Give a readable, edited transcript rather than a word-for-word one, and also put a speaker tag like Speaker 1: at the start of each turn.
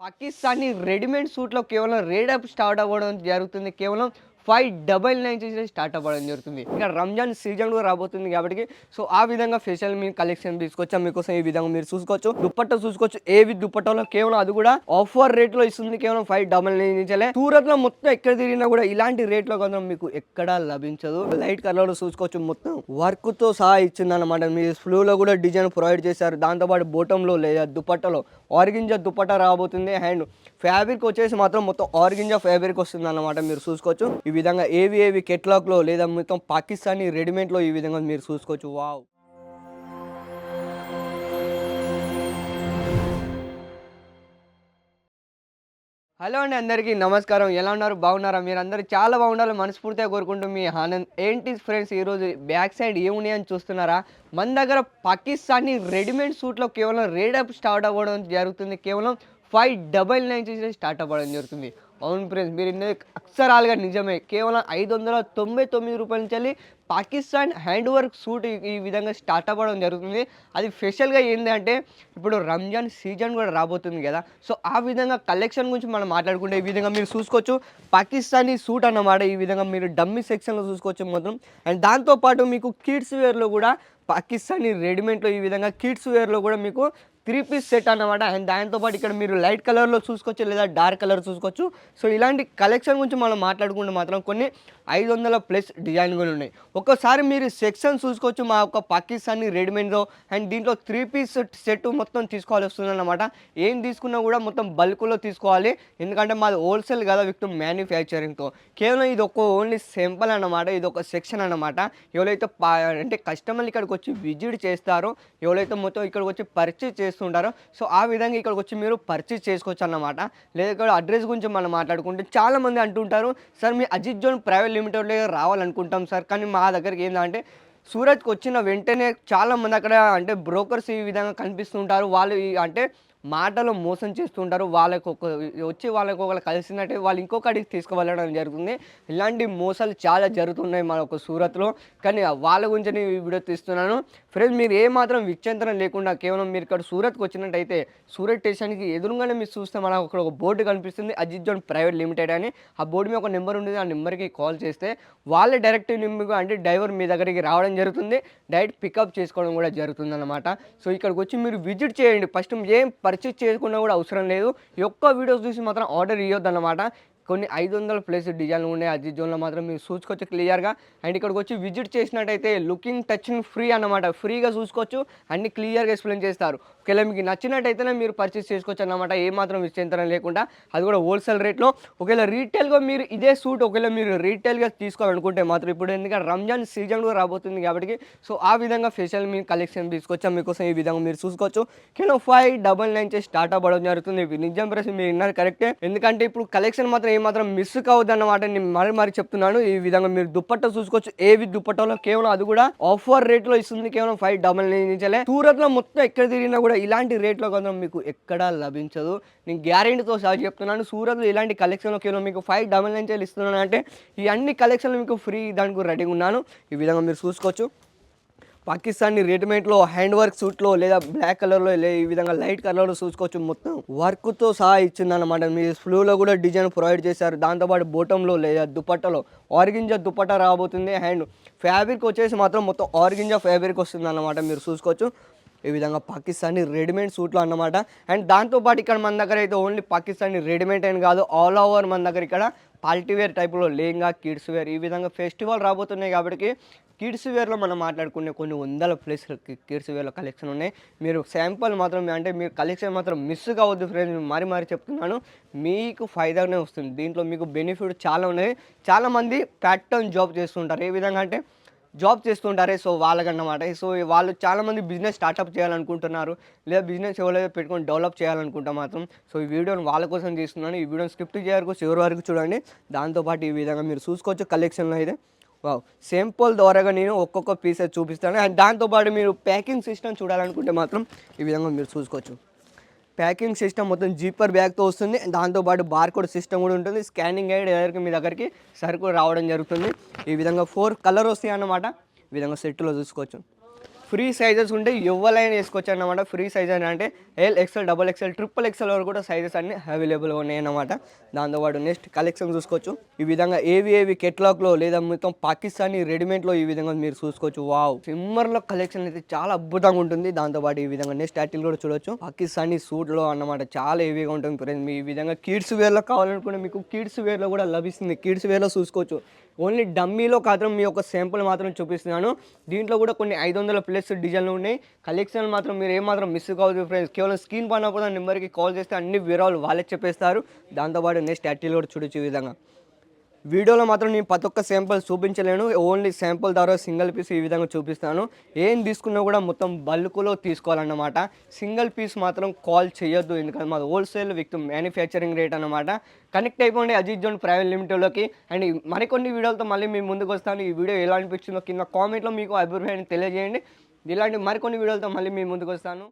Speaker 1: Pakistani readymade సూట్‌లో కేవలం rate up start అవ్వడం జరుగుతుంది. కేవలం 599 నుంచి స్టార్ట్ అవ్వడం జరుగుతుంది. ఇంకా రంజాన్ సీజన్ కూడా రాబోతుంది కాబట్టి ఆ విధంగా ఫెషియల్ మీ కలెక్షన్ తీసుకొచ్చాం మీకోసం. ఈ విధంగా మీరు చూసుకోవచ్చు. దుపట్టా చూసుకోవచ్చు. ఏవి దుపట్టాలో కేవలం అది కూడా ఆఫర్ రేట్ లో ఇస్తుంది. కేవలం 599 నుంచే. సూరత్ లో మొత్తం ఎక్కడ తిరిగినా కూడా ఇలాంటి రేట్ లో కొంచెం మీకు ఎక్కడా లభించదు. లైట్ కలర్ లో చూసుకోవచ్చు. మొత్తం వర్క్ తో సహా ఇచ్చింది అనమాట. మీ ఫ్లూ లో కూడా డిజైన్ ప్రొవైడ్ చేశారు. దాంతో పాటు బోటం లో లేదా దుపట్టాలో ఆర్గింజా దుపట్టా రాబోతుంది. అండ్ ఫ్యాబ్రిక్ వచ్చేసి మాత్రం మొత్తం ఆర్గింజా ఫ్యాబ్రిక్ వస్తుంది అన్నమాట. మీరు చూసుకోవచ్చు. ఈ విధంగా ఏవి కెట్లాక్ లో లేదా మొత్తం పాకిస్తానీ రెడీమేడ్ లో ఈ విధంగా మీరు చూసుకోవచ్చు. వావ్. హలో అండి, అందరికీ నమస్కారం. ఎలా ఉన్నారు? బాగున్నారా? మీరు అందరూ చాలా బాగుండాలి మనస్ఫూర్తిగా కోరుకుంటూ మీ ఆనంద్. ఏంటి ఫ్రెండ్స్, ఈరోజు బ్యాక్ సైడ్ ఏమున్నాయని చూస్తున్నారా? మన దగ్గర పాకిస్తానీ రెడీమేడ్ సూట్లో కేవలం రేట్ అప్ స్టార్ట్ అవ్వడం జరుగుతుంది. కేవలం 599 నుంచి స్టార్ట్ అవ్వడం జరుగుతుంది. అవును ఫ్రెండ్స్, మీరు అక్షరాలుగా నిజమే. కేవలం 599 రూపాయల నుంచి పాకిస్తాన్ హ్యాండ్ వర్క్ సూట్ ఈ విధంగా స్టార్ట్ అవ్వడం జరుగుతుంది. అది స్పెషల్గా ఏంటంటే ఇప్పుడు రంజాన్ సీజన్ కూడా రాబోతుంది కదా. ఆ విధంగా కలెక్షన్ గురించి మనం మాట్లాడుకుంటే ఈ విధంగా మీరు చూసుకోవచ్చు. పాకిస్తానీ సూట్ అన్నమాట. ఈ విధంగా మీరు డమ్మీ సెక్షన్లో చూసుకోవచ్చు మొత్తం. అండ్ దాంతోపాటు మీకు కిడ్స్ వేర్లో కూడా పాకిస్తానీ రెడీమేడ్లో ఈ విధంగా కిడ్స్ వేర్లో కూడా మీకు 3 పీస్ సెట్ అన్నమాట. అండ్ దాంతోపాటు ఇక్కడ మీరు లైట్ కలర్లో చూసుకోవచ్చు లేదా డార్క్ కలర్ చూసుకోవచ్చు. ఇలాంటి కలెక్షన్ గురించి మనం మాట్లాడుకుంటే మాత్రం కొన్ని 500+ డిజైన్లు ఉన్నాయి. ఒక్కసారి మీరు సెక్షన్ చూసుకోవచ్చు. మా యొక్క పాకిస్తానీ రెడీమేడ్లో అండ్ దీంట్లో 3 పీస్ సెట్ మొత్తం తీసుకోవాలి వస్తుందన్నమాట. ఏం తీసుకున్నా కూడా మొత్తం బల్క్లో తీసుకోవాలి. ఎందుకంటే మాది హోల్సేల్ కదా విత్ మ్యానుఫ్యాక్చరింగ్తో. కేవలం ఇది ఓన్లీ సింపుల్ అన్నమాట. ఇది ఒక సెక్షన్ అన్నమాట. ఎవరైతే అంటే కస్టమర్లు ఇక్కడికి వచ్చి విజిట్ చేస్తారో, ఎవరైతే మొత్తం ఇక్కడికి వచ్చి పర్చేజ్ చేస్తుంటారో ఆ విధంగా ఇక్కడికి వచ్చి మీరు పర్చేజ్ చేసుకోవచ్చు అన్నమాట. లేదా ఇక్కడ అడ్రస్ గురించి మనం మాట్లాడుకుంటే చాలామంది అంటుంటారు, సార్ మీ అజిత్ జోన్ ప్రైవేట్ లిమిటెడ్లో రావాలనుకుంటాం సార్, కానీ మా దగ్గరికి ఏంటంటే సూరత్కి వచ్చిన వెంటనే చాలామంది అక్కడ అంటే బ్రోకర్స్ ఈ విధంగా కనిపిస్తుంటారు. వాళ్ళు అంటే మాటలో మోసం చేస్తుంటారు. వాళ్ళకు వాళ్ళకి ఒకళ్ళు కలిసినట్టే వాళ్ళు ఇంకొకటికి తీసుకువెళ్ళడం జరుగుతుంది. ఇలాంటి మోసాలు చాలా జరుగుతున్నాయి మన ఒక సూరత్లో. కానీ వాళ్ళ గురించి నేను ఈ వీడియో తీస్తున్నాను. ఫ్రెండ్స్, మీరు ఏమాత్రం విచ్ఛిన్నం లేకుండా కేవలం మీరు ఇక్కడ సూరత్కి వచ్చినట్టయితే సూరత్ స్టేషన్కి ఎదురుగానే మీరు చూస్తే మనకు అక్కడ ఒక బోర్డు కనిపిస్తుంది, అజిత్ జోన్ ప్రైవేట్ లిమిటెడ్ అని. ఆ బోర్డు మీద ఒక నెంబర్ ఉంటుంది. ఆ నెంబర్కి కాల్ చేస్తే వాళ్ళే డైరెక్ట్ నిమ్మగా అంటే డ్రైవర్ మీ దగ్గరికి రావడం జరుగుతుంది. డైరెక్ట్ పికప్ చేసుకోవడం కూడా జరుగుతుంది అన్నమాట. ఇక్కడికి వచ్చి మీరు విజిట్ చేయండి. ఫస్ట్ ఏం పర్చేజ్ చేసుకున్నా కూడా అవసరం లేదు. ఈ ఒక్క వీడియోస్ చూసి మాత్రం ఆర్డర్ ఇవ్వద్దు అన్నమాట. కొన్ని 500+ డిజైన్లు ఉన్నాయి అజిత్ జోన్లో మాత్రం మీరు చూసుకోవచ్చు క్లియర్గా. అండ్ ఇక్కడికి వచ్చి విజిట్ చేసినట్టయితే లుకింగ్ టచింగ్ ఫ్రీ అన్నమాట. ఫ్రీగా చూసుకోవచ్చు, అన్ని క్లియర్గా ఎక్స్ప్లెయిన్ చేస్తారు. ఒకవేళ మీకు నచ్చినట్టయితేనే మీరు పర్చేస్ చేసుకోవచ్చు అన్నమాట. ఏమాత్రం విశ్చింతనం లేకుండా, అది కూడా హోల్సేల్ రేట్లో. ఒకవేళ రీటైల్గా మీరు ఇదే సూట్ ఒకవేళ మీరు రీటైల్గా తీసుకోవాలనుకుంటే మాత్రం ఇప్పుడు ఎందుకంటే రంజాన్ సీజన్ కూడా రాబోతుంది కాబట్టి ఆ విధంగా ఫెషియల్ మీ కలెక్షన్ తీసుకొచ్చాం మీకోసం. ఈ విధంగా మీరు చూసుకోవచ్చు. కేవలం 599 స్టార్ట్ అవ్వడం జరుగుతుంది. నిజం ప్రశ్న మీరు విన్నారు కరెక్టే. ఎందుకంటే ఇప్పుడు కలెక్షన్ మాత్రం ఏమాత్రం మిస్ కావద్దు అన్నమాట. నేను మరి చెప్తున్నాను. ఈ విధంగా మీరు దుపట్టా చూసుకోవచ్చు. ఏవి దుపట్టాలో కేవలం అది కూడా ఆఫర్ రేట్ లో ఇస్తుంది. కేవలం 599 నుంచే. సూరత్ లో మొత్తం ఎక్కడ తిరిగినా కూడా ఇలాంటి రేట్ లో కొంచెం మీకు ఎక్కడా లభించదు. నేను గ్యారెంటీతో సహా చెప్తున్నాను. సూరత్ లో ఇలాంటి కలెక్షన్ కేవలం మీకు 599 ఇస్తున్నాను అంటే ఈ అన్ని కలెక్షన్లు మీకు ఫ్రీ దానికి రెడీగా ఉన్నాను. ఈ విధంగా మీరు చూసుకోవచ్చు. పాకిస్తానీ రెడీమేడ్లో హ్యాండ్ వర్క్ సూట్లో లేదా బ్లాక్ కలర్లో ఈ విధంగా లైట్ కలర్లో చూసుకోవచ్చు. మొత్తం వర్క్తో సహా ఇచ్చిందన్నమాట. మీ ఫ్లూలో కూడా డిజైన్ ప్రొవైడ్ చేశారు. దాంతోపాటు బోటంలో లేదా దుపట్టాలో ఆర్గింజా దుపట్టా రాబోతుంది. అండ్ ఫ్యాబ్రిక్ వచ్చేసి మాత్రం మొత్తం ఆర్గింజా ఫ్యాబ్రిక్ వస్తుంది అన్నమాట. మీరు చూసుకోవచ్చు. ఈ విధంగా పాకిస్తానీ రెడీమేడ్ సూట్లు అన్నమాట. అండ్ దాంతోపాటు ఇక్కడ మన దగ్గర అయితే ఓన్లీ పాకిస్తానీ రెడీమేడ్ అని కాదు, ఆల్ ఓవర్ మన దగ్గర ఇక్కడ పార్టీవేర్ టైప్లో లేంగా కిడ్స్ వేర్ ఈ విధంగా ఫెస్టివల్ రాబోతున్నాయి కాబట్టి కిడ్స్ వేర్లో మనం మాట్లాడుకునే కొన్ని 100+ కిడ్స్ వేర్లో కలెక్షన్ ఉన్నాయి. మీరు శాంపుల్ మాత్రం అంటే మీరు కలెక్షన్ మాత్రం మిస్ కావద్దు ఫ్రెండ్స్. మరి చెప్తున్నాను, మీకు ఫైదానే వస్తుంది. దీంట్లో మీకు బెనిఫిట్ చాలా ఉన్నాయి. చాలామంది ప్యాటర్న్ జాబ్ చేస్తుంటారు. ఏ విధంగా అంటే జాబ్ చేస్తుంటారే వాళ్ళకన్నమాట. వాళ్ళు చాలామంది బిజినెస్ స్టార్ట్అప్ చేయాలనుకుంటున్నారు, లేదా బిజినెస్ ఎవరైతే పెట్టుకొని డెవలప్ చేయాలనుకుంటా మాత్రం ఈ వీడియోని వాళ్ళ కోసం చేస్తున్నాను. ఈ వీడియోని స్క్రిప్ట్ చేయడానికి చివరి వరకు చూడండి. దాంతోపాటు ఈ విధంగా మీరు చూసుకోవచ్చు కలెక్షన్లో అయితే. వావ్, సింపుల్ ద్వారాగా నేను ఒక్కొక్క పీస్ చూపిస్తాను. అండ్ దాంతోపాటు మీరు ప్యాకింగ్ సిస్టమ్ చూడాలనుకుంటే మాత్రం ఈ విధంగా మీరు చూసుకోవచ్చు. ప్యాకింగ్ సిస్టమ్ మొత్తం జీపర్ బ్యాగ్తో వస్తుంది. దాంతోపాటు బార్కోడ్ సిస్టమ్ కూడా ఉంటుంది. స్కానింగ్ అయ్యి డైరెక్ట్గా మీ దగ్గరికి సరుకు రావడం జరుగుతుంది. ఈ విధంగా 4 కలర్ వస్తాయి అన్నమాట. ఈ విధంగా సెట్లో చూసుకోవచ్చు. ఫ్రీ సైజెస్ ఉంటే ఎవరైనా వేసుకోవచ్చు అన్నమాట. ఫ్రీ సైజ్ అని అంటే L XL, double XL, triple XL వరకు కూడా సైజెస్ అన్ని అవైలబుల్గా ఉన్నాయన్నమాట. దాంతోపాటు నెక్స్ట్ కలెక్షన్ చూసుకోవచ్చు. ఈ విధంగా ఏవి కెట్లాగ్లో లేదా మొత్తం పాకిస్తానీ రెడీమేడ్లో ఈ విధంగా మీరు చూసుకోవచ్చు. వావ్, సిమ్మర్లో కలెక్షన్ అయితే చాలా అద్భుతంగా ఉంటుంది. దాంతోపాటు ఈ విధంగా నెక్స్ట్ టైటిల్ కూడా చూడొచ్చు, పాకిస్తానీ సూట్లో అన్నమాట. చాలా హెవీగా ఉంటుంది ఫ్రెండ్స్. మీ ఈ విధంగా కిడ్స్ వేర్లో కావాలనుకుంటే మీకు కిడ్స్ వేర్లో కూడా లభిస్తుంది. కిడ్స్ వేర్లో చూసుకోవచ్చు. ఓన్లీ డమ్మీలో మాత్రం మీ యొక్క శాంపుల్ మాత్రం చూపిస్తున్నాను. దీంట్లో కూడా కొన్ని 500+ డిజైన్లు ఉన్నాయి. కలెక్షన్ మాత్రం మీరు ఏమాత్రం మిస్ కావద్దు ఫ్రెండ్స్. కేవలం స్క్రీన్ పైన కూడా నెంబర్కి కాల్ చేస్తే అన్ని వివరాలు వాళ్ళే చెప్పేస్తారు. దాంతోపాటు నెక్స్ట్ టైటిల్ కూడా చూడొచ్చు. ఈ విధంగా వీడియోలో మాత్రం నేను ప్రతి ఒక్క శాంపుల్ చూపించలేను. ఓన్లీ శాంపుల్ ద్వారా సింగిల్ పీస్ ఈ విధంగా చూపిస్తాను. ఏం తీసుకున్నా కూడా మొత్తం బల్క్లో తీసుకోవాలన్నమాట. సింగిల్ పీస్ మాత్రం కాల్ చేయొద్దు, ఎందుకంటే మాది హోల్సేల్ విత్ మ్యానుఫ్యాక్చరింగ్ రేట్ అన్నమాట. కనెక్ట్ అయిపోండి అజిత్ జోన్ ప్రైవేట్ లిమిటెడ్లోకి. అండ్ మరికొన్ని వీడియోలతో మళ్ళీ మీ ముందుకు వస్తాను. ఈ వీడియో ఎలా అనిపించిందో కింద కామెంట్లో మీకు అభిప్రాయాన్ని తెలియజేయండి. ఇలాంటి మరికొన్ని వీడియోలతో మళ్ళీ మీ ముందుకు వస్తాను.